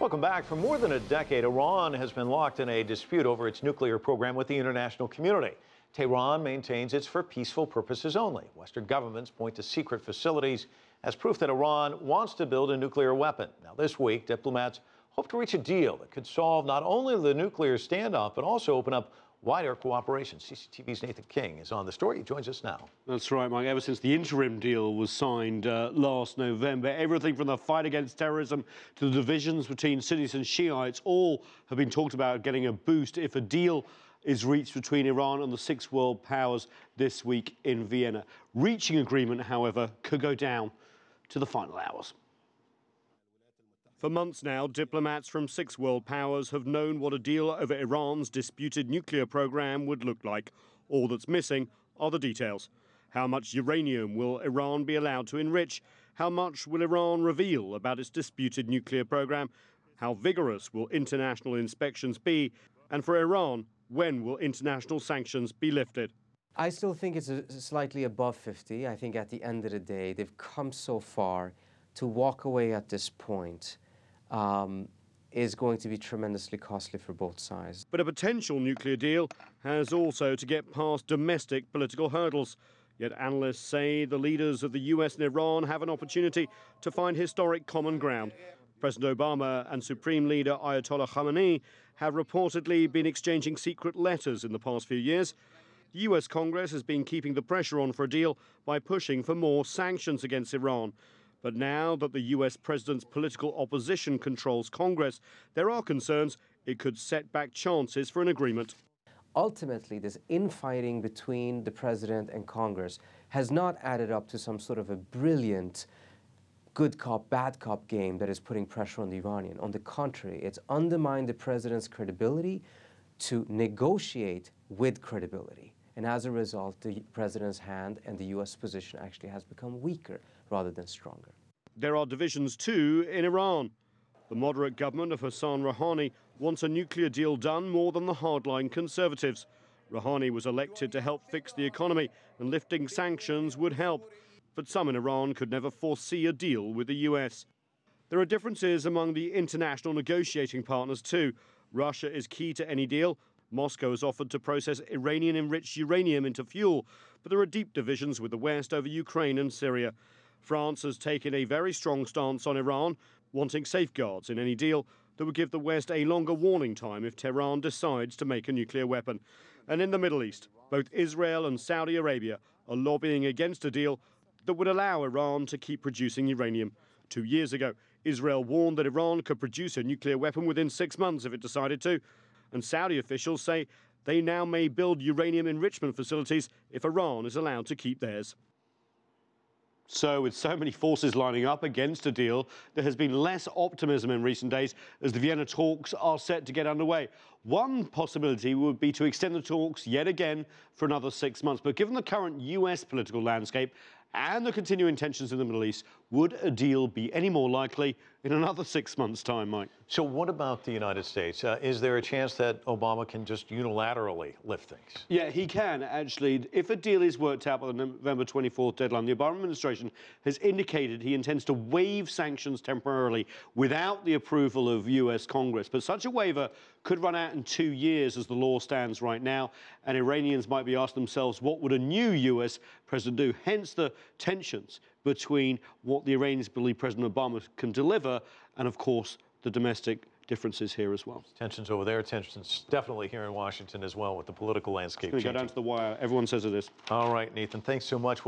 Welcome back. For more than a decade, Iran has been locked in a dispute over its nuclear program with the international community. Tehran maintains it's for peaceful purposes only. Western governments point to secret facilities as proof that Iran wants to build a nuclear weapon. Now, this week, diplomats hope to reach a deal that could solve not only the nuclear standoff, but also open up wider cooperation. CCTV's Nathan King is on the story. He joins us now. That's right, Mike. Ever since the interim deal was signed last November, everything from the fight against terrorism to the divisions between Sunnis and Shiites all have been talked about getting a boost if a deal is reached between Iran and the six world powers this week in Vienna. Reaching agreement, however, could go down to the final hours. For months now, diplomats from six world powers have known what a deal over Iran's disputed nuclear program would look like. All that's missing are the details. How much uranium will Iran be allowed to enrich? How much will Iran reveal about its disputed nuclear program? How vigorous will international inspections be? And for Iran, when will international sanctions be lifted? I still think it's slightly above 50. I think at the end of the day, they've come so far. To walk away at this point is going to be tremendously costly for both sides. But a potential nuclear deal has also to get past domestic political hurdles. Yet analysts say the leaders of the US and Iran have an opportunity to find historic common ground. President Obama and Supreme Leader Ayatollah Khamenei have reportedly been exchanging secret letters in the past few years. The US Congress has been keeping the pressure on for a deal by pushing for more sanctions against Iran. But now that the US president's political opposition controls Congress, there are concerns it could set back chances for an agreement. Ultimately, this infighting between the president and Congress has not added up to some sort of a brilliant good cop, bad cop game that is putting pressure on the Iranian. On the contrary, it's undermined the president's credibility to negotiate with credibility. And as a result, the president's hand and the US position actually has become weaker rather than stronger. There are divisions too in Iran. The moderate government of Hassan Rouhani wants a nuclear deal done more than the hardline conservatives. Rouhani was elected to help fix the economy, and lifting sanctions would help. But some in Iran could never foresee a deal with the US. There are differences among the international negotiating partners too. Russia is key to any deal. Moscow has offered to process Iranian-enriched uranium into fuel, but there are deep divisions with the West over Ukraine and Syria. France has taken a very strong stance on Iran, wanting safeguards in any deal that would give the West a longer warning time if Tehran decides to make a nuclear weapon. And in the Middle East, both Israel and Saudi Arabia are lobbying against a deal that would allow Iran to keep producing uranium. 2 years ago, Israel warned that Iran could produce a nuclear weapon within 6 months if it decided to. And Saudi officials say they now may build uranium enrichment facilities if Iran is allowed to keep theirs. So with so many forces lining up against a deal, there has been less optimism in recent days as the Vienna talks are set to get underway. One possibility would be to extend the talks yet again for another 6 months. But given the current US political landscape and the continuing tensions in the Middle East, would a deal be any more likely in another 6 months' time, Mike? So what about the United States? Is there a chance that Obama can just unilaterally lift things? Yeah, he can, actually. If a deal is worked out by the November 24th deadline, the Obama administration has indicated he intends to waive sanctions temporarily without the approval of US Congress. But such a waiver could run out in 2 years as the law stands right now, and Iranians might be asking themselves, what would a new US president do? Hence the tensions between what the Iranians believe President Obama can deliver and, of course, the domestic differences here as well. Tensions over there, tensions definitely here in Washington as well with the political landscape It's going to go down to the wire. Everyone says it is. All right, Nathan, thanks so much.